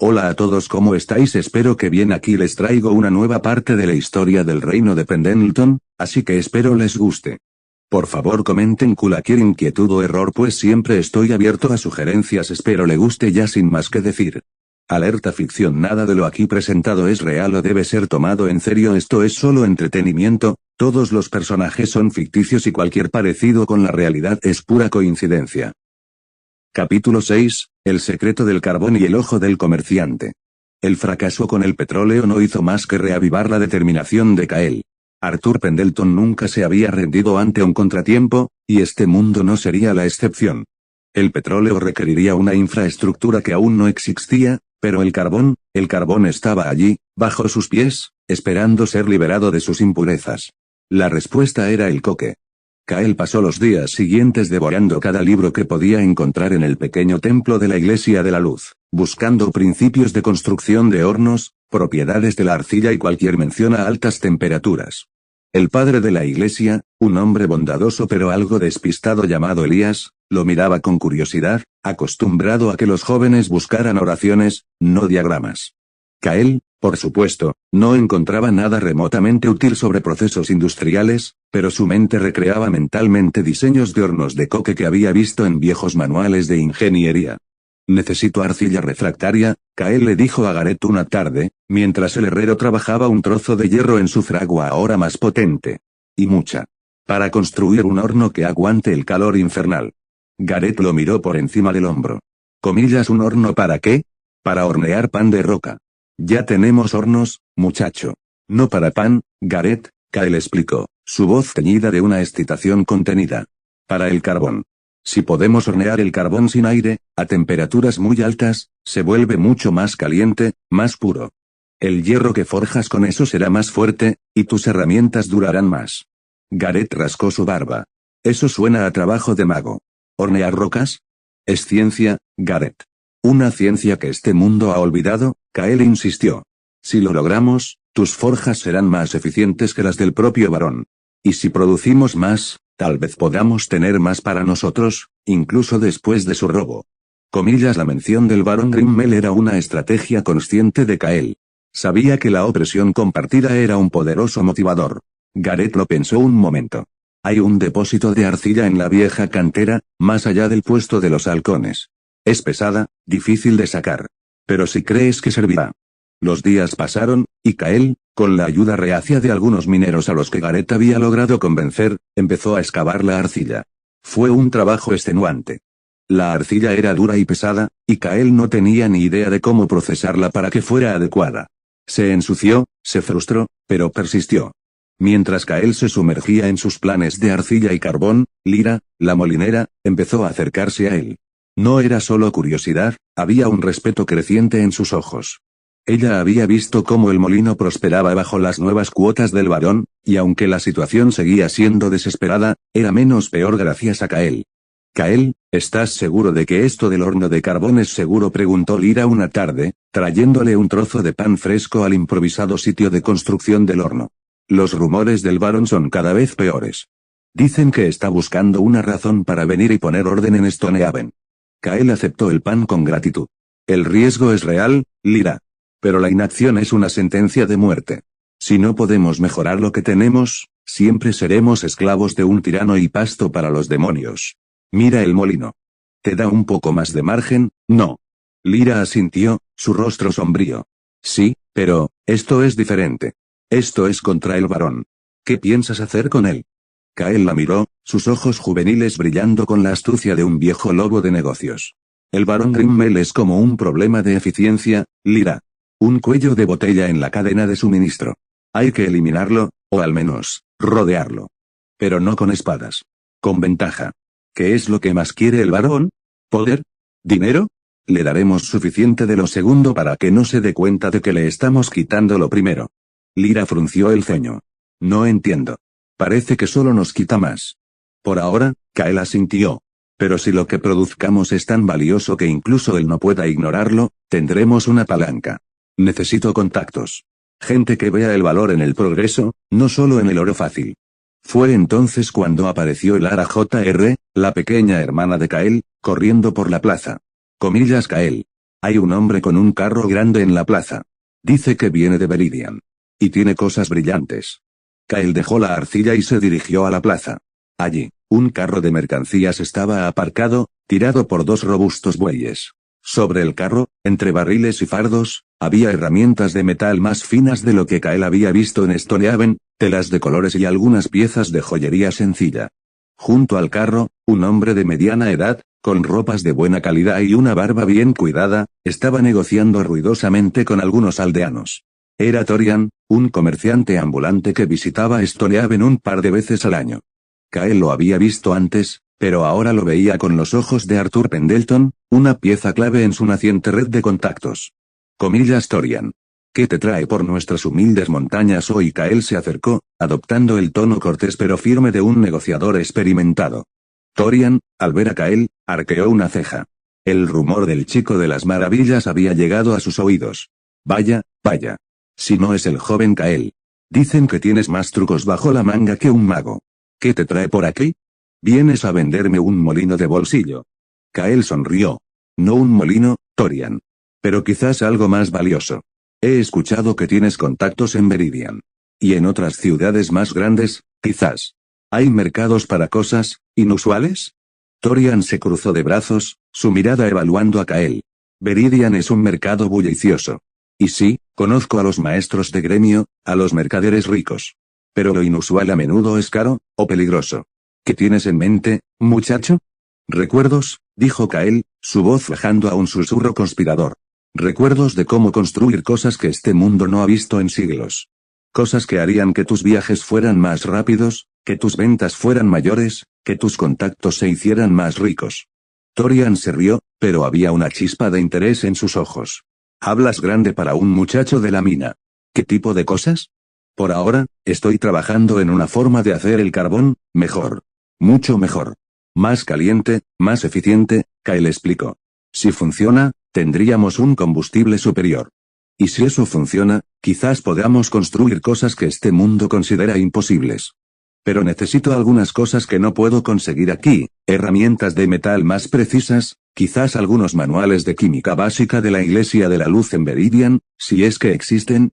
Hola a todos, ¿cómo estáis? Espero que bien. Aquí les traigo una nueva parte de la historia del reino de Pendleton, así que espero les guste. Por favor comenten cualquier inquietud o error, pues siempre estoy abierto a sugerencias. Espero le guste. Ya sin más que decir. Alerta ficción: nada de lo aquí presentado es real o debe ser tomado en serio. Esto es solo entretenimiento, todos los personajes son ficticios y cualquier parecido con la realidad es pura coincidencia. Capítulo 6, El secreto del carbón y el ojo del comerciante. El fracaso con el petróleo no hizo más que reavivar la determinación de Kael. Arthur Pendleton nunca se había rendido ante un contratiempo, y este mundo no sería la excepción. El petróleo requeriría una infraestructura que aún no existía, pero el carbón estaba allí, bajo sus pies, esperando ser liberado de sus impurezas. La respuesta era el coque. Kael pasó los días siguientes devorando cada libro que podía encontrar en el pequeño templo de la Iglesia de la Luz, buscando principios de construcción de hornos, propiedades de la arcilla y cualquier mención a altas temperaturas. El padre de la iglesia, un hombre bondadoso pero algo despistado llamado Elías, lo miraba con curiosidad, acostumbrado a que los jóvenes buscaran oraciones, no diagramas. Kael, por supuesto, no encontraba nada remotamente útil sobre procesos industriales, pero su mente recreaba mentalmente diseños de hornos de coque que había visto en viejos manuales de ingeniería. «Necesito arcilla refractaria», Kael le dijo a Gareth una tarde, mientras el herrero trabajaba un trozo de hierro en su fragua ahora más potente. «Y mucha. Para construir un horno que aguante el calor infernal». Gareth lo miró por encima del hombro. «¿Un horno para qué?» «Para hornear pan de roca». «Ya tenemos hornos, muchacho». «No para pan, Gareth», Kael explicó, su voz teñida de una excitación contenida. «Para el carbón. Si podemos hornear el carbón sin aire, a temperaturas muy altas, se vuelve mucho más caliente, más puro. El hierro que forjas con eso será más fuerte, y tus herramientas durarán más». Gareth rascó su barba. «Eso suena a trabajo de mago. ¿Hornear rocas? Es ciencia, Gareth. Una ciencia que este mundo ha olvidado», Kael insistió. «Si lo logramos, tus forjas serán más eficientes que las del propio varón. Y si producimos más, tal vez podamos tener más para nosotros, incluso después de su robo». La mención del barón Grimmel era una estrategia consciente de Kael. Sabía que la opresión compartida era un poderoso motivador. Gareth lo pensó un momento. «Hay un depósito de arcilla en la vieja cantera, más allá del puesto de los halcones. Es pesada, difícil de sacar. Pero si crees que servirá». Los días pasaron, y Kael, con la ayuda reacia de algunos mineros a los que Gareth había logrado convencer, empezó a excavar la arcilla. Fue un trabajo extenuante. La arcilla era dura y pesada, y Kael no tenía ni idea de cómo procesarla para que fuera adecuada. Se ensució, se frustró, pero persistió. Mientras Kael se sumergía en sus planes de arcilla y carbón, Lyra, la molinera, empezó a acercarse a él. No era solo curiosidad, había un respeto creciente en sus ojos. Ella había visto cómo el molino prosperaba bajo las nuevas cuotas del barón, y aunque la situación seguía siendo desesperada, era menos peor gracias a Kael. «Kael, ¿estás seguro de que esto del horno de carbón es seguro?», preguntó Lyra una tarde, trayéndole un trozo de pan fresco al improvisado sitio de construcción del horno. «Los rumores del barón son cada vez peores. Dicen que está buscando una razón para venir y poner orden en Stonehaven». Kael aceptó el pan con gratitud. «El riesgo es real, Lyra. Pero la inacción es una sentencia de muerte. Si no podemos mejorar lo que tenemos, siempre seremos esclavos de un tirano y pasto para los demonios. Mira el molino. ¿Te da un poco más de margen, no?». Lyra asintió, su rostro sombrío. «Sí, pero, esto es diferente. Esto es contra el varón. ¿Qué piensas hacer con él?». Kael la miró, sus ojos juveniles brillando con la astucia de un viejo lobo de negocios. «El barón Grimmel es como un problema de eficiencia, Lyra. Un cuello de botella en la cadena de suministro. Hay que eliminarlo, o al menos, rodearlo. Pero no con espadas. Con ventaja. ¿Qué es lo que más quiere el varón? ¿Poder? ¿Dinero? Le daremos suficiente de lo segundo para que no se dé cuenta de que le estamos quitando lo primero». Lyra frunció el ceño. «No entiendo. Parece que solo nos quita más». «Por ahora», Kael asintió. «Pero si lo que produzcamos es tan valioso que incluso él no pueda ignorarlo, tendremos una palanca. Necesito contactos. Gente que vea el valor en el progreso, no solo en el oro fácil». Fue entonces cuando apareció Lara Jr., la pequeña hermana de Kael, corriendo por la plaza. «Kael. Hay un hombre con un carro grande en la plaza. Dice que viene de Viridian. Y tiene cosas brillantes. Kyle dejó la arcilla y se dirigió a la plaza. Allí, un carro de mercancías estaba aparcado, tirado por dos robustos bueyes. Sobre el carro, entre barriles y fardos, había herramientas de metal más finas de lo que Kyle había visto en Stonehaven, telas de colores y algunas piezas de joyería sencilla. Junto al carro, un hombre de mediana edad, con ropas de buena calidad y una barba bien cuidada, estaba negociando ruidosamente con algunos aldeanos. Era Torian, un comerciante ambulante que visitaba Stonehaven un par de veces al año. Kyle lo había visto antes, pero ahora lo veía con los ojos de Arthur Pendleton, una pieza clave en su naciente red de contactos. Comillas Torian. ¿Qué te trae por nuestras humildes montañas hoy? Kyle se acercó, adoptando el tono cortés pero firme de un negociador experimentado. Torian, al ver a Kyle, arqueó una ceja. El rumor del chico de las maravillas había llegado a sus oídos. Vaya, vaya. Si no es el joven Kyle. Dicen que tienes más trucos bajo la manga que un mago. ¿Qué te trae por aquí? ¿Vienes a venderme un molino de bolsillo? Kyle sonrió. No un molino, Torian. Pero quizás algo más valioso. He escuchado que tienes contactos en Viridian. Y en otras ciudades más grandes, quizás. ¿Hay mercados para cosas inusuales? Torian se cruzó de brazos, su mirada evaluando a Kyle. Viridian es un mercado bullicioso. Y sí, conozco a los maestros de gremio, a los mercaderes ricos. Pero lo inusual a menudo es caro, o peligroso. ¿Qué tienes en mente, muchacho? Recuerdos, dijo Kyle, su voz bajando a un susurro conspirador. Recuerdos de cómo construir cosas que este mundo no ha visto en siglos. Cosas que harían que tus viajes fueran más rápidos, que tus ventas fueran mayores, que tus contactos se hicieran más ricos. Torian se rió, pero había una chispa de interés en sus ojos. Hablas grande para un muchacho de la mina. ¿Qué tipo de cosas? Por ahora, estoy trabajando en una forma de hacer el carbón, mejor. Mucho mejor. Más caliente, más eficiente, Kyle explicó. Si funciona, tendríamos un combustible superior. Y si eso funciona, quizás podamos construir cosas que este mundo considera imposibles. Pero necesito algunas cosas que no puedo conseguir aquí, herramientas de metal más precisas, quizás algunos manuales de química básica de la Iglesia de la Luz en Viridian, si es que existen,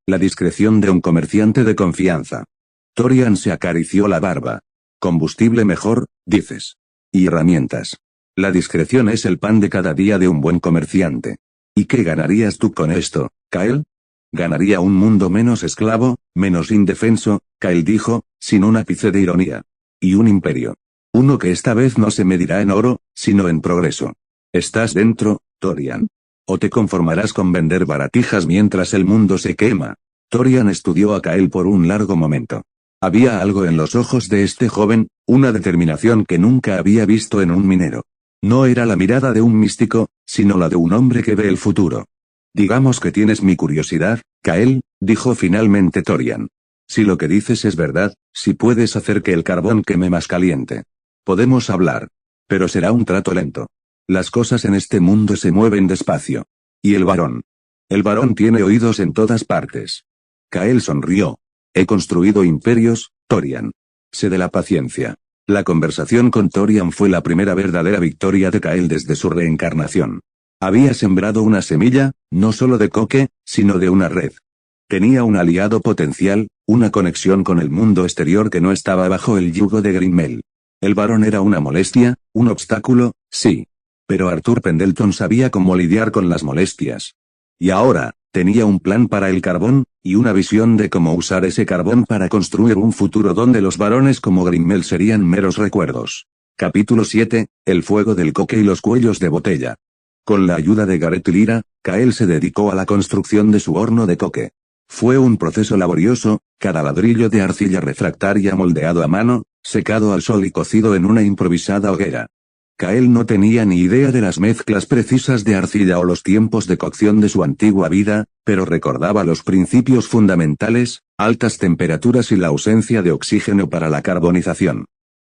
la discreción de un comerciante de confianza. Torian se acarició la barba. Combustible mejor, dices. Y herramientas. La discreción es el pan de cada día de un buen comerciante. ¿Y qué ganarías tú con esto, Kyle? Ganaría un mundo menos esclavo, menos indefenso, Kyle dijo, sin un ápice de ironía. Y un imperio. Uno que esta vez no se medirá en oro, sino en progreso. ¿Estás dentro, Torian? ¿O te conformarás con vender baratijas mientras el mundo se quema? Torian estudió a Kyle por un largo momento. Había algo en los ojos de este joven, una determinación que nunca había visto en un minero. No era la mirada de un místico, sino la de un hombre que ve el futuro. Digamos que tienes mi curiosidad, Kyle, dijo finalmente Torian. Si lo que dices es verdad, si puedes hacer que el carbón queme más caliente. Podemos hablar. Pero será un trato lento. Las cosas en este mundo se mueven despacio. ¿Y el varón? El varón tiene oídos en todas partes. Kyle sonrió. He construido imperios, Torian. Sé de la paciencia. La conversación con Torian fue la primera verdadera victoria de Kyle desde su reencarnación. Había sembrado una semilla, no solo de coque, sino de una red. Tenía un aliado potencial, una conexión con el mundo exterior que no estaba bajo el yugo de Grimmel. El varón era una molestia, un obstáculo, sí. Pero Arthur Pendleton sabía cómo lidiar con las molestias. Y ahora, tenía un plan para el carbón, y una visión de cómo usar ese carbón para construir un futuro donde los varones como Grimmel serían meros recuerdos. Capítulo 7, el fuego del coque y los cuellos de botella. Con la ayuda de Gareth y Lyra, Kyle se dedicó a la construcción de su horno de coque. Fue un proceso laborioso, cada ladrillo de arcilla refractaria moldeado a mano, secado al sol y cocido en una improvisada hoguera. Kyle no tenía ni idea de las mezclas precisas de arcilla o los tiempos de cocción de su antigua vida, pero recordaba los principios fundamentales, altas temperaturas y la ausencia de oxígeno para la carbonización.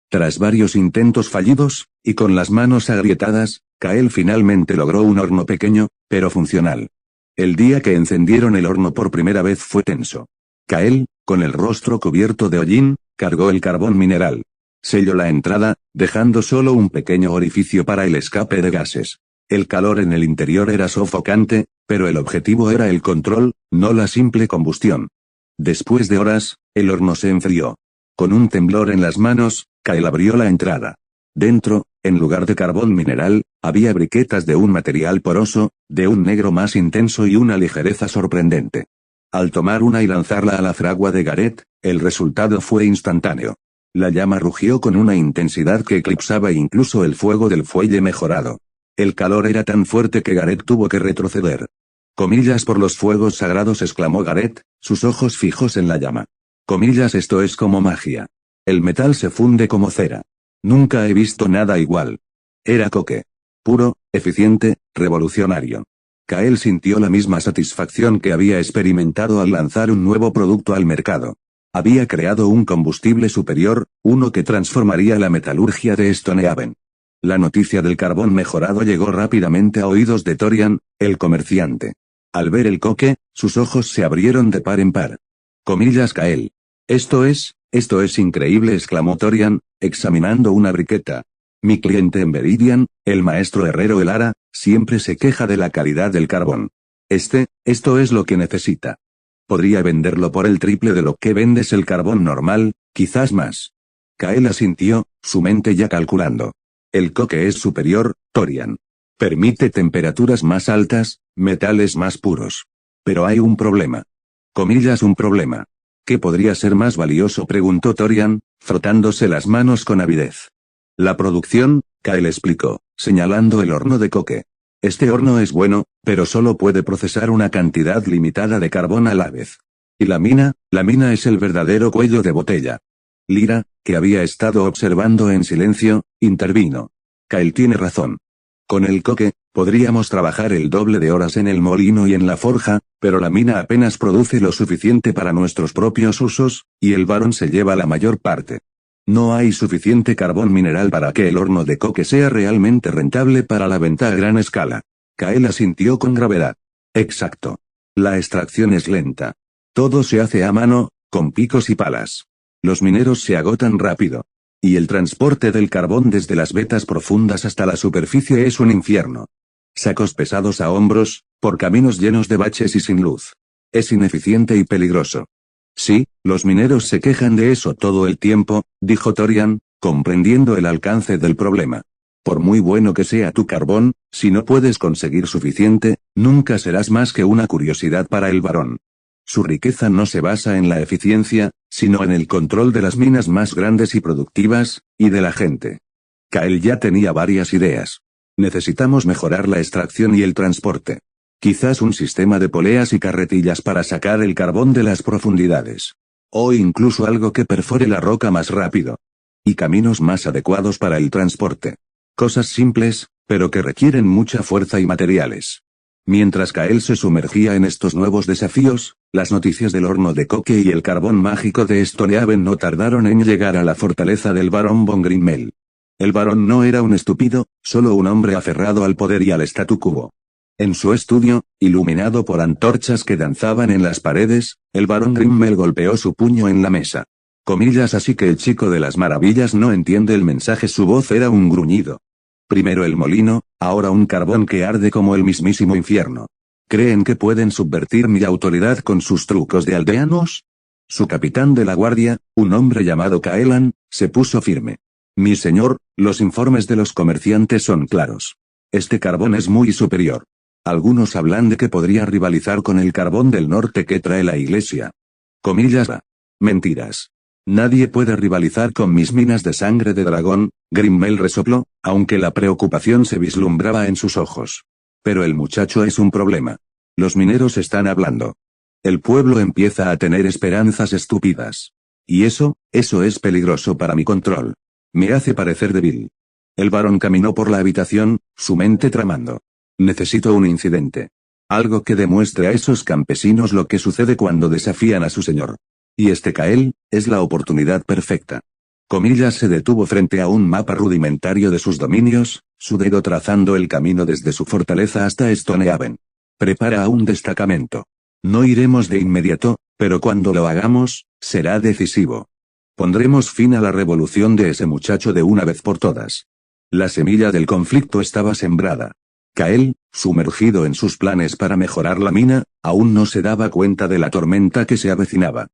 Tras varios intentos fallidos, y con las manos agrietadas, Kyle finalmente logró un horno pequeño, pero funcional. El día que encendieron el horno por primera vez fue tenso. Kyle, con el rostro cubierto de hollín, cargó el carbón mineral. Selló la entrada, dejando solo un pequeño orificio para el escape de gases. El calor en el interior era sofocante, pero el objetivo era el control, no la simple combustión. Después de horas, el horno se enfrió. Con un temblor en las manos, Kael abrió la entrada. Dentro, en lugar de carbón mineral, había briquetas de un material poroso, de un negro más intenso y una ligereza sorprendente. Al tomar una y lanzarla a la fragua de Gareth, el resultado fue instantáneo. La llama rugió con una intensidad que eclipsaba incluso el fuego del fuelle mejorado. El calor era tan fuerte que Gareth tuvo que retroceder. Comillas por los fuegos sagrados, exclamó Gareth, sus ojos fijos en la llama. Comillas, esto es como magia. El metal se funde como cera. Nunca he visto nada igual. Era coque. Puro, eficiente, revolucionario. Kael sintió la misma satisfacción que había experimentado al lanzar un nuevo producto al mercado. Había creado un combustible superior, uno que transformaría la metalurgia de Stonehaven. La noticia del carbón mejorado llegó rápidamente a oídos de Torian, el comerciante. Al ver el coque, sus ojos se abrieron de par en par. Comillas, Kael. Esto es increíble, exclamó Torian, examinando una briqueta. Mi cliente en Veridian, el maestro herrero Elara, siempre se queja de la calidad del carbón. Esto es lo que necesita. Podría venderlo por el triple de lo que vendes el carbón normal, quizás más. Kael asintió, su mente ya calculando. El coque es superior, Torian. Permite temperaturas más altas, metales más puros. Pero hay un problema. Comillas, un problema. ¿Qué podría ser más valioso?, preguntó Torian, frotándose las manos con avidez. La producción, Kael explicó, señalando el horno de coque. Este horno es bueno, pero solo puede procesar una cantidad limitada de carbón a la vez. Y la mina es el verdadero cuello de botella. Lyra, que había estado observando en silencio, intervino. Kael tiene razón. Con el coque, podríamos trabajar el doble de horas en el molino y en la forja, pero la mina apenas produce lo suficiente para nuestros propios usos, y el barón se lleva la mayor parte. No hay suficiente carbón mineral para que el horno de coque sea realmente rentable para la venta a gran escala. Kael asintió con gravedad. Exacto. La extracción es lenta. Todo se hace a mano, con picos y palas. Los mineros se agotan rápido. Y el transporte del carbón desde las vetas profundas hasta la superficie es un infierno. Sacos pesados a hombros, por caminos llenos de baches y sin luz. Es ineficiente y peligroso. Sí, los mineros se quejan de eso todo el tiempo, dijo Torian, comprendiendo el alcance del problema. Por muy bueno que sea tu carbón, si no puedes conseguir suficiente, nunca serás más que una curiosidad para el barón. Su riqueza no se basa en la eficiencia, sino en el control de las minas más grandes y productivas, y de la gente. Kael ya tenía varias ideas. Necesitamos mejorar la extracción y el transporte. Quizás un sistema de poleas y carretillas para sacar el carbón de las profundidades. O incluso algo que perfore la roca más rápido. Y caminos más adecuados para el transporte. Cosas simples, pero que requieren mucha fuerza y materiales. Mientras Kael se sumergía en estos nuevos desafíos, las noticias del horno de coque y el carbón mágico de Stonehaven no tardaron en llegar a la fortaleza del barón von Grimmel. El barón no era un estúpido, solo un hombre aferrado al poder y al statu quo. En su estudio, iluminado por antorchas que danzaban en las paredes, el barón Grimmel golpeó su puño en la mesa. Comillas, así que el chico de las maravillas no entiende el mensaje, su voz era un gruñido. Primero el molino, ahora un carbón que arde como el mismísimo infierno. ¿Creen que pueden subvertir mi autoridad con sus trucos de aldeanos? Su capitán de la guardia, un hombre llamado Kaelan, se puso firme. Mi señor, los informes de los comerciantes son claros. Este carbón es muy superior. Algunos hablan de que podría rivalizar con el carbón del norte que trae la iglesia. Comillas, mentiras. Nadie puede rivalizar con mis minas de sangre de dragón, Grimmel resopló, aunque la preocupación se vislumbraba en sus ojos. Pero el muchacho es un problema. Los mineros están hablando. El pueblo empieza a tener esperanzas estúpidas. Y eso es peligroso para mi control. Me hace parecer débil. El barón caminó por la habitación, su mente tramando. Necesito un incidente. Algo que demuestre a esos campesinos lo que sucede cuando desafían a su señor. Y Kael, es la oportunidad perfecta. Comillas se detuvo frente a un mapa rudimentario de sus dominios, su dedo trazando el camino desde su fortaleza hasta Stonehaven. Prepara a un destacamento. No iremos de inmediato, pero cuando lo hagamos, será decisivo. Pondremos fin a la revolución de ese muchacho de una vez por todas. La semilla del conflicto estaba sembrada. Kael, sumergido en sus planes para mejorar la mina, aún no se daba cuenta de la tormenta que se avecinaba.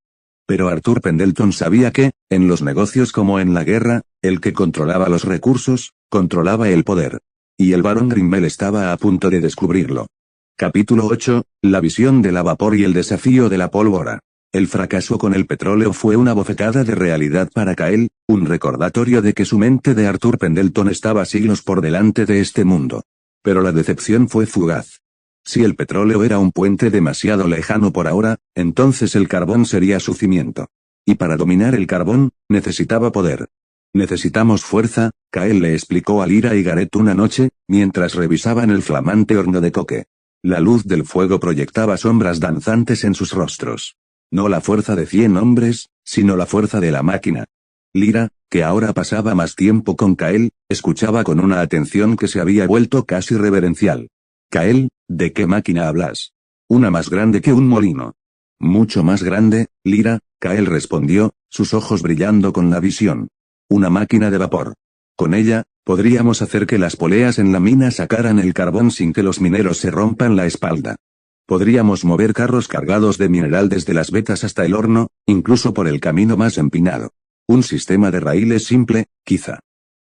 Pero Arthur Pendleton sabía que, en los negocios como en la guerra, el que controlaba los recursos, controlaba el poder. Y el barón Grimmel estaba a punto de descubrirlo. Capítulo 8, la visión de la vapor y el desafío de la pólvora. El fracaso con el petróleo fue una bofetada de realidad para Kael, un recordatorio de que su mente de Arthur Pendleton estaba siglos por delante de este mundo. Pero la decepción fue fugaz. Si el petróleo era un puente demasiado lejano por ahora, entonces el carbón sería su cimiento. Y para dominar el carbón, necesitaba poder. Necesitamos fuerza, Kael le explicó a Lyra y Gareth una noche, mientras revisaban el flamante horno de coque. La luz del fuego proyectaba sombras danzantes en sus rostros. No la fuerza de 100 hombres, sino la fuerza de la máquina. Lyra, que ahora pasaba más tiempo con Kael, escuchaba con una atención que se había vuelto casi reverencial. Kael, ¿de qué máquina hablas? Una más grande que un molino. Mucho más grande, Lyra, Kael respondió, sus ojos brillando con la visión. Una máquina de vapor. Con ella, podríamos hacer que las poleas en la mina sacaran el carbón sin que los mineros se rompan la espalda. Podríamos mover carros cargados de mineral desde las vetas hasta el horno, incluso por el camino más empinado. Un sistema de raíles simple, quizá.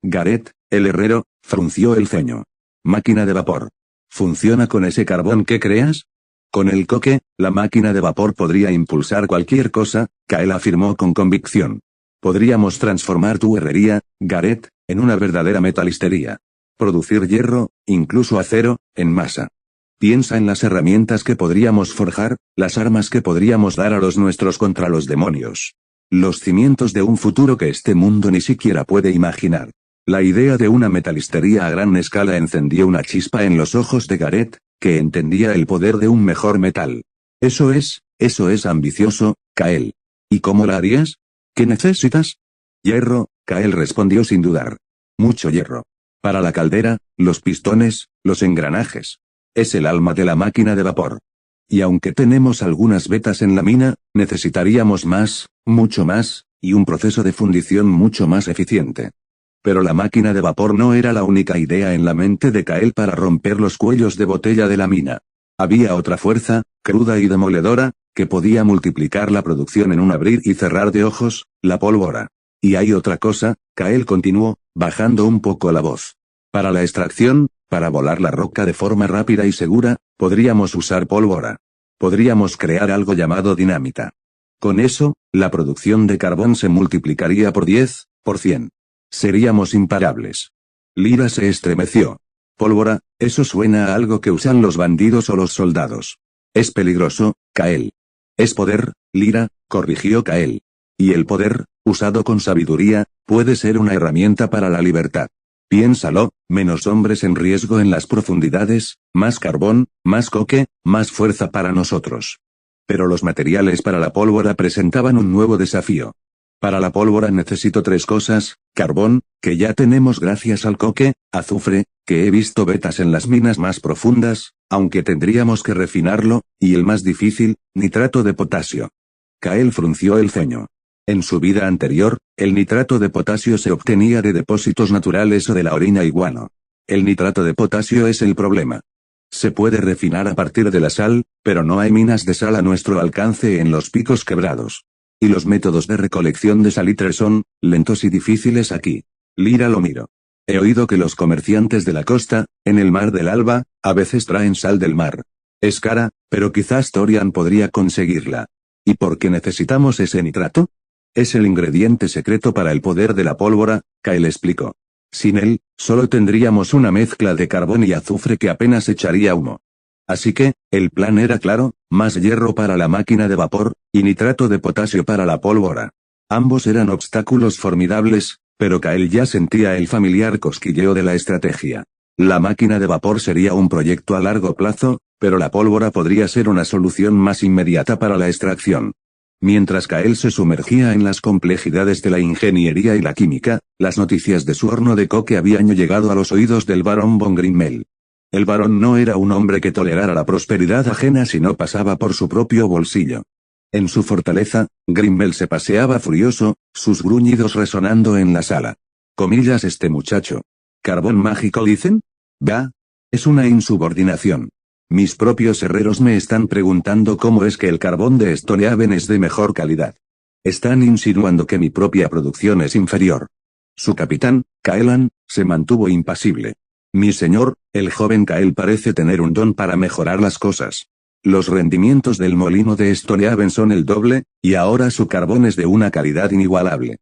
Gareth, el herrero, frunció el ceño. Máquina de vapor. ¿Funciona con ese carbón que creas? Con el coque, la máquina de vapor podría impulsar cualquier cosa, Kael afirmó con convicción. Podríamos transformar tu herrería, Gareth, en una verdadera metalistería. Producir hierro, incluso acero, en masa. Piensa en las herramientas que podríamos forjar, las armas que podríamos dar a los nuestros contra los demonios. Los cimientos de un futuro que este mundo ni siquiera puede imaginar. La idea de una metalistería a gran escala encendió una chispa en los ojos de Gareth, que entendía el poder de un mejor metal. Eso es ambicioso, Kael. ¿Y cómo la harías? ¿Qué necesitas? Hierro, Kael respondió sin dudar. Mucho hierro. Para la caldera, los pistones, los engranajes. Es el alma de la máquina de vapor. Y aunque tenemos algunas vetas en la mina, necesitaríamos más, mucho más, y un proceso de fundición mucho más eficiente. Pero la máquina de vapor no era la única idea en la mente de Kael para romper los cuellos de botella de la mina. Había otra fuerza, cruda y demoledora, que podía multiplicar la producción en un abrir y cerrar de ojos, la pólvora. Y hay otra cosa, Kael continuó, bajando un poco la voz. Para la extracción, para volar la roca de forma rápida y segura, podríamos usar pólvora. Podríamos crear algo llamado dinamita. Con eso, la producción de carbón se multiplicaría por 10, por 100. Seríamos imparables. Lyra se estremeció. Pólvora, eso suena a algo que usan los bandidos o los soldados. Es peligroso, Kael. Es poder, Lyra, corrigió Kael. Y el poder, usado con sabiduría, puede ser una herramienta para la libertad. Piénsalo, menos hombres en riesgo en las profundidades, más carbón, más coque, más fuerza para nosotros. Pero los materiales para la pólvora presentaban un nuevo desafío. Para la pólvora necesito 3 cosas: carbón, que ya tenemos gracias al coque; azufre, que he visto vetas en las minas más profundas, aunque tendríamos que refinarlo; y el más difícil, nitrato de potasio. Kael frunció el ceño. En su vida anterior, el nitrato de potasio se obtenía de depósitos naturales o de la orina y guano. El nitrato de potasio es el problema. Se puede refinar a partir de la sal, pero no hay minas de sal a nuestro alcance en los picos quebrados. Y los métodos de recolección de salitre son lentos y difíciles aquí. Lyra lo miró. He oído que los comerciantes de la costa, en el mar del Alba, a veces traen sal del mar. Es cara, pero quizás Thorian podría conseguirla. ¿Y por qué necesitamos ese nitrato? Es el ingrediente secreto para el poder de la pólvora, Kael explicó. Sin él, solo tendríamos una mezcla de carbón y azufre que apenas echaría humo. Así que, el plan era claro: más hierro para la máquina de vapor, y nitrato de potasio para la pólvora. Ambos eran obstáculos formidables, pero Kael ya sentía el familiar cosquilleo de la estrategia. La máquina de vapor sería un proyecto a largo plazo, pero la pólvora podría ser una solución más inmediata para la extracción. Mientras Kael se sumergía en las complejidades de la ingeniería y la química, las noticias de su horno de coque habían llegado a los oídos del barón von Grimmel. El barón no era un hombre que tolerara la prosperidad ajena si no pasaba por su propio bolsillo. En su fortaleza, Grimmel se paseaba furioso, sus gruñidos resonando en la sala. Comillas, este muchacho. ¿Carbón mágico dicen? ¿Va? Es una insubordinación. Mis propios herreros me están preguntando cómo es que el carbón de Stonehaven es de mejor calidad. Están insinuando que mi propia producción es inferior. Su capitán, Kaelan, se mantuvo impasible. Mi señor, el joven Kael parece tener un don para mejorar las cosas. Los rendimientos del molino de Stonehaven son el doble, y ahora su carbón es de una calidad inigualable.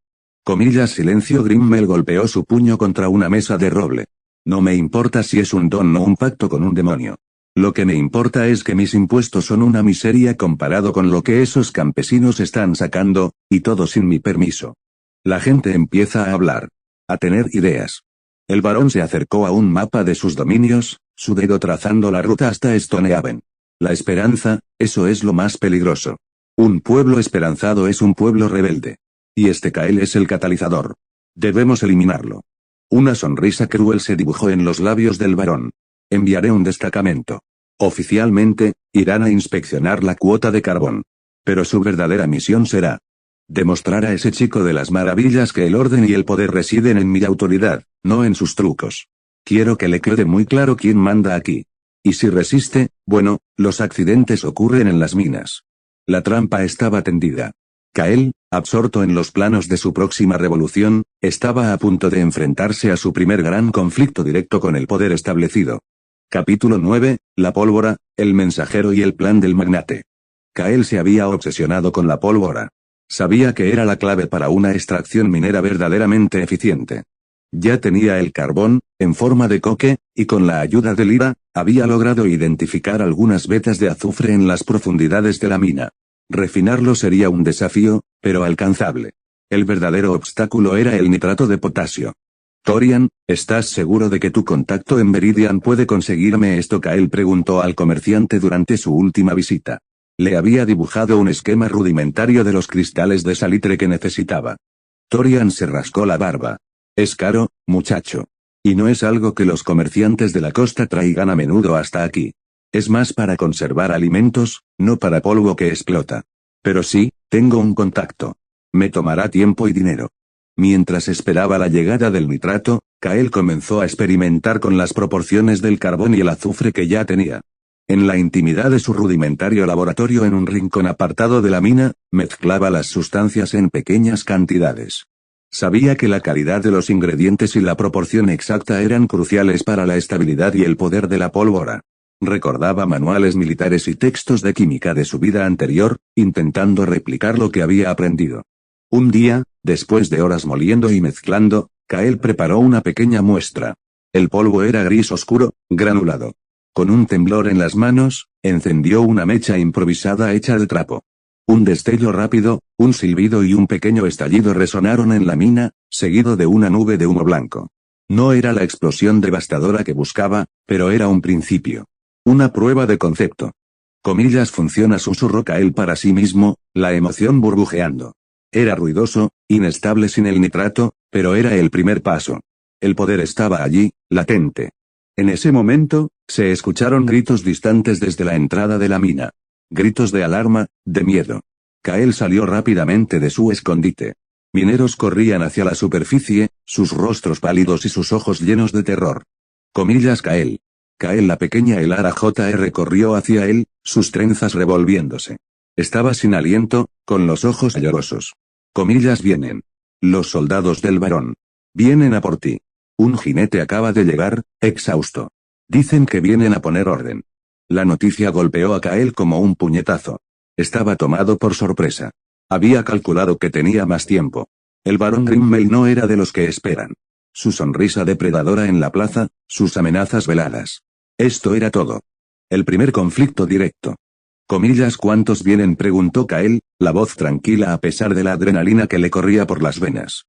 Silencio. Grimmel golpeó su puño contra una mesa de roble. No me importa si es un don o un pacto con un demonio. Lo que me importa es que mis impuestos son una miseria comparado con lo que esos campesinos están sacando, y todo sin mi permiso. La gente empieza a hablar. A tener ideas. El barón se acercó a un mapa de sus dominios, su dedo trazando la ruta hasta Stonehaven. La esperanza, eso es lo más peligroso. Un pueblo esperanzado es un pueblo rebelde. Y este Kael es el catalizador. Debemos eliminarlo. Una sonrisa cruel se dibujó en los labios del barón. Enviaré un destacamento. Oficialmente, irán a inspeccionar la cuota de carbón. Pero su verdadera misión será demostrar a ese chico de las maravillas que el orden y el poder residen en mi autoridad, no en sus trucos. Quiero que le quede muy claro quién manda aquí. Y si resiste, bueno, los accidentes ocurren en las minas. La trampa estaba tendida. Kael, absorto en los planos de su próxima revolución, estaba a punto de enfrentarse a su primer gran conflicto directo con el poder establecido. Capítulo 9, la pólvora, el mensajero y el plan del magnate. Kael se había obsesionado con la pólvora. Sabía que era la clave para una extracción minera verdaderamente eficiente. Ya tenía el carbón, en forma de coque, y con la ayuda de Lyra, había logrado identificar algunas vetas de azufre en las profundidades de la mina. Refinarlo sería un desafío, pero alcanzable. El verdadero obstáculo era el nitrato de potasio. Torian, ¿estás seguro de que tu contacto en Meridian puede conseguirme esto? Kael preguntó al comerciante durante su última visita. Le había dibujado un esquema rudimentario de los cristales de salitre que necesitaba. Torian se rascó la barba. Es caro, muchacho. Y no es algo que los comerciantes de la costa traigan a menudo hasta aquí. Es más para conservar alimentos, no para polvo que explota. Pero sí, tengo un contacto. Me tomará tiempo y dinero. Mientras esperaba la llegada del nitrato, Kael comenzó a experimentar con las proporciones del carbón y el azufre que ya tenía. En la intimidad de su rudimentario laboratorio en un rincón apartado de la mina, mezclaba las sustancias en pequeñas cantidades. Sabía que la calidad de los ingredientes y la proporción exacta eran cruciales para la estabilidad y el poder de la pólvora. Recordaba manuales militares y textos de química de su vida anterior, intentando replicar lo que había aprendido. Un día, después de horas moliendo y mezclando, Kael preparó una pequeña muestra. El polvo era gris oscuro, granulado. Con un temblor en las manos, encendió una mecha improvisada hecha de trapo. Un destello rápido, un silbido y un pequeño estallido resonaron en la mina, seguido de una nube de humo blanco. No era la explosión devastadora que buscaba, pero era un principio. Una prueba de concepto. Funciona, susurró Kael para sí mismo, la emoción burbujeando. Era ruidoso, inestable sin el nitrato, pero era el primer paso. El poder estaba allí, latente. En ese momento, se escucharon gritos distantes desde la entrada de la mina. Gritos de alarma, de miedo. Kael salió rápidamente de su escondite. Mineros corrían hacia la superficie, sus rostros pálidos y sus ojos llenos de terror. Kael. Kael, la pequeña Elara Jr. corrió hacia él, sus trenzas revolviéndose. Estaba sin aliento, con los ojos llorosos. Vienen. Los soldados del barón. Vienen a por ti. Un jinete acaba de llegar, exhausto. Dicen que vienen a poner orden. La noticia golpeó a Kael como un puñetazo. Estaba tomado por sorpresa. Había calculado que tenía más tiempo. El barón Grimmel no era de los que esperan. Su sonrisa depredadora en la plaza, sus amenazas veladas. Esto era todo. El primer conflicto directo. ¿Cuántos vienen? Preguntó Kael, la voz tranquila a pesar de la adrenalina que le corría por las venas.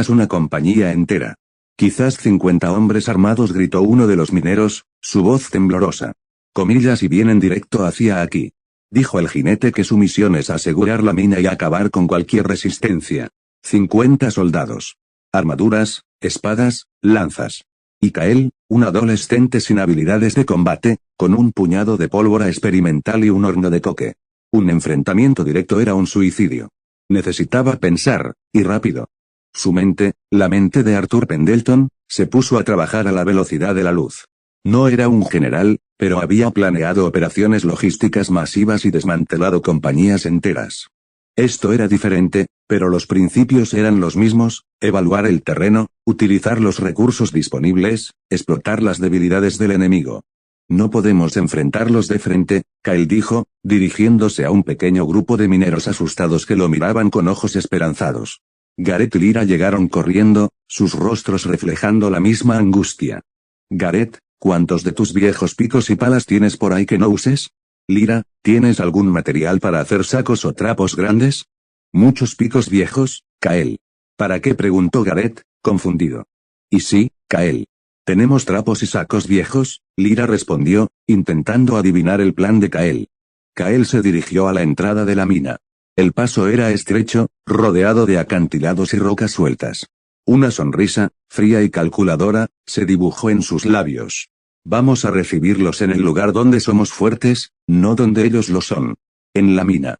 Una compañía entera. Quizás 50 hombres armados, gritó uno de los mineros, su voz temblorosa. Y vienen directo hacia aquí. Dijo el jinete que su misión es asegurar la mina y acabar con cualquier resistencia. 50 soldados. Armaduras, espadas, lanzas. Y Kael, un adolescente sin habilidades de combate, con un puñado de pólvora experimental y un horno de coque. Un enfrentamiento directo era un suicidio. Necesitaba pensar, y rápido. Su mente, la mente de Arthur Pendleton, se puso a trabajar a la velocidad de la luz. No era un general, pero había planeado operaciones logísticas masivas y desmantelado compañías enteras. Esto era diferente, pero los principios eran los mismos: evaluar el terreno, utilizar los recursos disponibles, explotar las debilidades del enemigo. No podemos enfrentarlos de frente, Kyle dijo, dirigiéndose a un pequeño grupo de mineros asustados que lo miraban con ojos esperanzados. Gareth y Lyra llegaron corriendo, sus rostros reflejando la misma angustia. Gareth, ¿cuántos de tus viejos picos y palas tienes por ahí que no uses? Lyra, ¿tienes algún material para hacer sacos o trapos grandes? Muchos picos viejos, Kyle. ¿Para qué?, preguntó Gareth, confundido. Y sí, Kyle. Tenemos trapos y sacos viejos, Lyra respondió, intentando adivinar el plan de Kyle. Kyle se dirigió a la entrada de la mina. El paso era estrecho, rodeado de acantilados y rocas sueltas. Una sonrisa, fría y calculadora, se dibujó en sus labios. Vamos a recibirlos en el lugar donde somos fuertes, no donde ellos lo son. En la mina.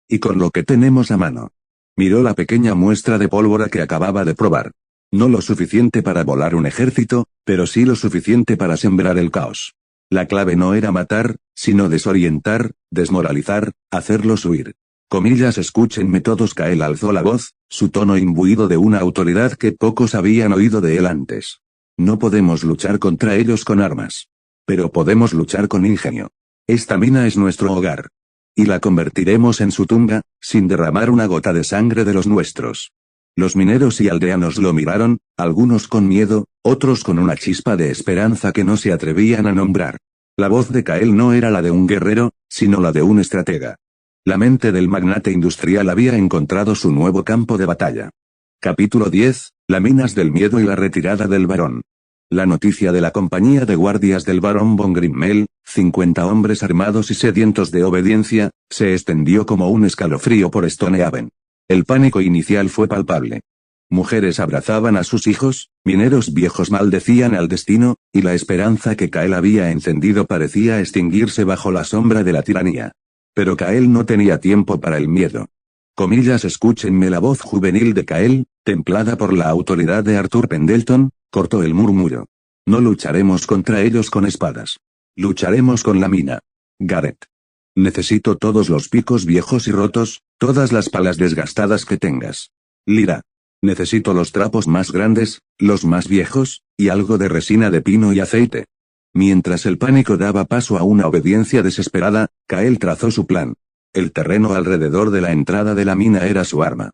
Y con lo que tenemos a mano. Miró la pequeña muestra de pólvora que acababa de probar. No lo suficiente para volar un ejército, pero sí lo suficiente para sembrar el caos. La clave no era matar, sino desorientar, desmoralizar, hacerlos huir. Comillas, escúchenme todos. Kyle alzó la voz, su tono imbuido de una autoridad que pocos habían oído de él antes. No podemos luchar contra ellos con armas. Pero podemos luchar con ingenio. Esta mina es nuestro hogar. Y la convertiremos en su tumba, sin derramar una gota de sangre de los nuestros. Los mineros y aldeanos lo miraron, algunos con miedo, otros con una chispa de esperanza que no se atrevían a nombrar. La voz de Kyle no era la de un guerrero, sino la de un estratega. La mente del magnate industrial había encontrado su nuevo campo de batalla. Capítulo 10, las minas del miedo y la retirada del barón. La noticia de la compañía de guardias del barón von Grimmel, 50 hombres armados y sedientos de obediencia, se extendió como un escalofrío por Stonehaven. El pánico inicial fue palpable. Mujeres abrazaban a sus hijos, mineros viejos maldecían al destino, y la esperanza que Kyle había encendido parecía extinguirse bajo la sombra de la tiranía. Pero Kyle no tenía tiempo para el miedo. Comillas, escúchenme. La voz juvenil de Kyle, templada por la autoridad de Arthur Pendleton, cortó el murmullo. No lucharemos contra ellos con espadas. Lucharemos con la mina. Gareth. Necesito todos los picos viejos y rotos, todas las palas desgastadas que tengas. Lyra. Necesito los trapos más grandes, los más viejos, y algo de resina de pino y aceite. Mientras el pánico daba paso a una obediencia desesperada, Kyle trazó su plan. El terreno alrededor de la entrada de la mina era su arma.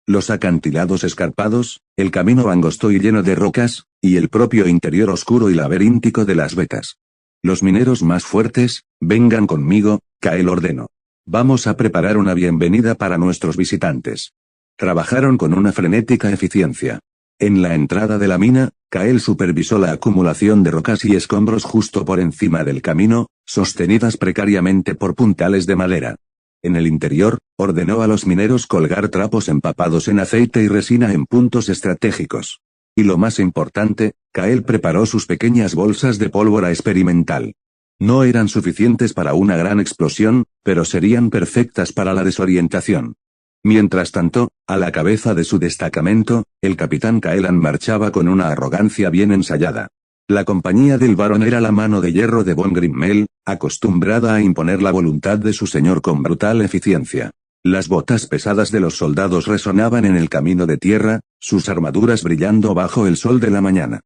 Los acantilados escarpados, el camino angosto y lleno de rocas, y el propio interior oscuro y laberíntico de las vetas. Los mineros más fuertes, vengan conmigo, Kyle ordenó. Vamos a preparar una bienvenida para nuestros visitantes. Trabajaron con una frenética eficiencia. En la entrada de la mina, Kyle supervisó la acumulación de rocas y escombros justo por encima del camino, sostenidas precariamente por puntales de madera. En el interior, ordenó a los mineros colgar trapos empapados en aceite y resina en puntos estratégicos. Y lo más importante, Kyle preparó sus pequeñas bolsas de pólvora experimental. No eran suficientes para una gran explosión, pero serían perfectas para la desorientación. Mientras tanto, a la cabeza de su destacamento, el capitán Caelan marchaba con una arrogancia bien ensayada. La compañía del barón era la mano de hierro de von Grimmel, acostumbrada a imponer la voluntad de su señor con brutal eficiencia. Las botas pesadas de los soldados resonaban en el camino de tierra, sus armaduras brillando bajo el sol de la mañana.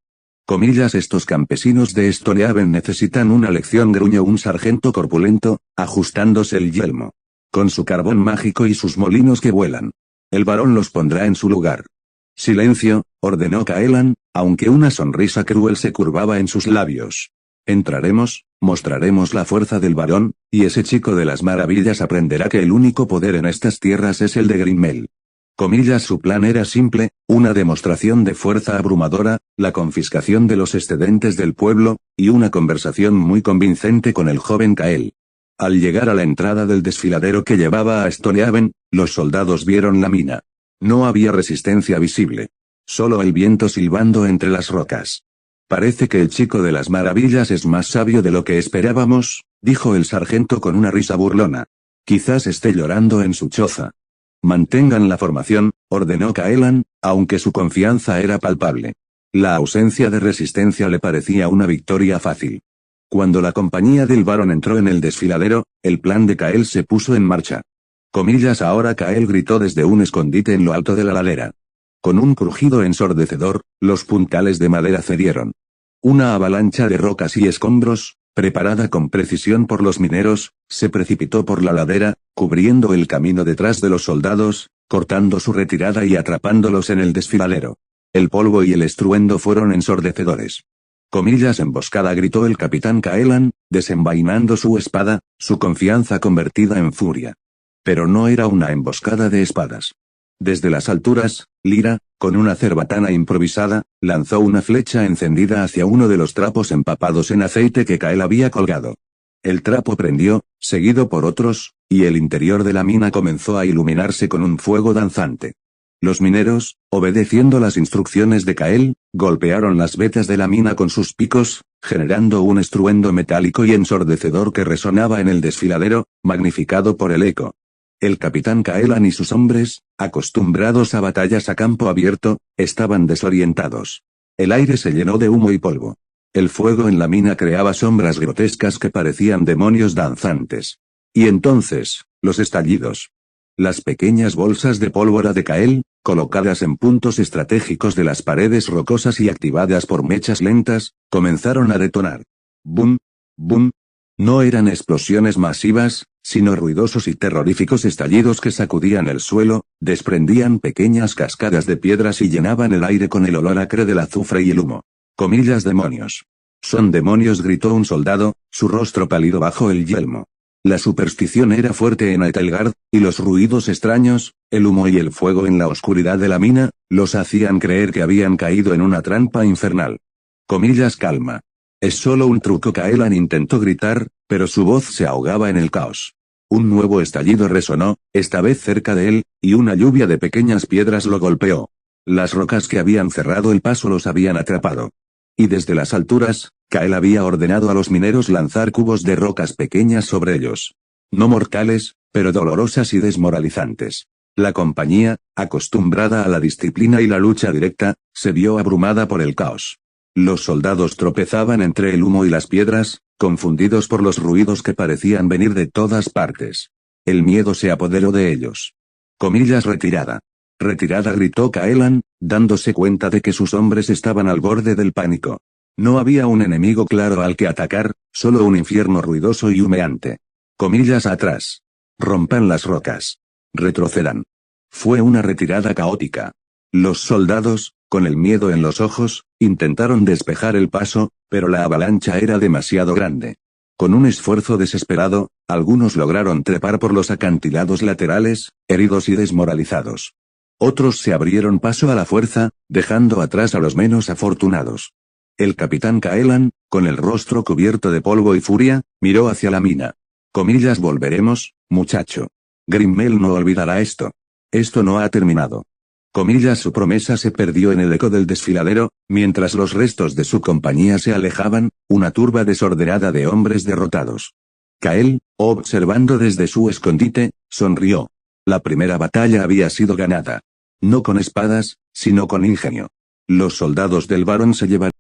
Comillas, estos campesinos de Stonehaven necesitan una lección, gruñó un sargento corpulento, ajustándose el yelmo. Con su carbón mágico y sus molinos que vuelan. El barón los pondrá en su lugar. Silencio, ordenó Caelan, aunque una sonrisa cruel se curvaba en sus labios. Entraremos, mostraremos la fuerza del barón, y ese chico de las maravillas aprenderá que el único poder en estas tierras es el de Grimmel. Comillas, su plan era simple, una demostración de fuerza abrumadora, la confiscación de los excedentes del pueblo, y una conversación muy convincente con el joven Kael. Al llegar a la entrada del desfiladero que llevaba a Stonehaven, los soldados vieron la mina. No había resistencia visible. Solo el viento silbando entre las rocas. Parece que el chico de las maravillas es más sabio de lo que esperábamos, dijo el sargento con una risa burlona. Quizás esté llorando en su choza. Mantengan la formación, ordenó Caelan, aunque su confianza era palpable. La ausencia de resistencia le parecía una victoria fácil. Cuando la compañía del varón entró en el desfiladero, el plan de Kael se puso en marcha. Ahora Kael gritó desde un escondite en lo alto de la ladera. Con un crujido ensordecedor, los puntales de madera cedieron. Una avalancha de rocas y escombros, preparada con precisión por los mineros, se precipitó por la ladera, cubriendo el camino detrás de los soldados, cortando su retirada y atrapándolos en el desfiladero. El polvo y el estruendo fueron ensordecedores. Emboscada, gritó el capitán Kaelan, desenvainando su espada, su confianza convertida en furia. Pero no era una emboscada de espadas. Desde las alturas, Lyra, con una cerbatana improvisada, lanzó una flecha encendida hacia uno de los trapos empapados en aceite que Kael había colgado. El trapo prendió, seguido por otros, y el interior de la mina comenzó a iluminarse con un fuego danzante. Los mineros, obedeciendo las instrucciones de Kael, golpearon las vetas de la mina con sus picos, generando un estruendo metálico y ensordecedor que resonaba en el desfiladero, magnificado por el eco. El capitán Kaelan y sus hombres, acostumbrados a batallas a campo abierto, estaban desorientados. El aire se llenó de humo y polvo. El fuego en la mina creaba sombras grotescas que parecían demonios danzantes. Y entonces, los estallidos. Las pequeñas bolsas de pólvora de Kael, colocadas en puntos estratégicos de las paredes rocosas y activadas por mechas lentas, comenzaron a detonar. ¡Bum! ¡Bum! No eran explosiones masivas, sino ruidosos y terroríficos estallidos que sacudían el suelo, desprendían pequeñas cascadas de piedras y llenaban el aire con el olor acre del azufre y el humo. Demonios. Son demonios, gritó un soldado, su rostro pálido bajo el yelmo. La superstición era fuerte en Aethelgard, y los ruidos extraños, el humo y el fuego en la oscuridad de la mina, los hacían creer que habían caído en una trampa infernal. Calma. Es solo un truco. Kaelan intentó gritar, pero su voz se ahogaba en el caos. Un nuevo estallido resonó, esta vez cerca de él, y una lluvia de pequeñas piedras lo golpeó. Las rocas que habían cerrado el paso los habían atrapado. Y desde las alturas, Kael había ordenado a los mineros lanzar cubos de rocas pequeñas sobre ellos. No mortales, pero dolorosas y desmoralizantes. La compañía, acostumbrada a la disciplina y la lucha directa, se vio abrumada por el caos. Los soldados tropezaban entre el humo y las piedras, confundidos por los ruidos que parecían venir de todas partes. El miedo se apoderó de ellos. Retirada. Retirada, gritó Kaelan, dándose cuenta de que sus hombres estaban al borde del pánico. No había un enemigo claro al que atacar, solo un infierno ruidoso y humeante. Atrás. Rompan las rocas. Retrocedan. Fue una retirada caótica. Los soldados, con el miedo en los ojos, intentaron despejar el paso, pero la avalancha era demasiado grande. Con un esfuerzo desesperado, algunos lograron trepar por los acantilados laterales, heridos y desmoralizados. Otros se abrieron paso a la fuerza, dejando atrás a los menos afortunados. El capitán Kaelan, con el rostro cubierto de polvo y furia, miró hacia la mina. Volveremos, muchacho. Grimmel no olvidará esto. Esto no ha terminado. Su promesa se perdió en el eco del desfiladero, mientras los restos de su compañía se alejaban, una turba desordenada de hombres derrotados. Kael, observando desde su escondite, sonrió. La primera batalla había sido ganada. No con espadas, sino con ingenio. Los soldados del varón se llevarían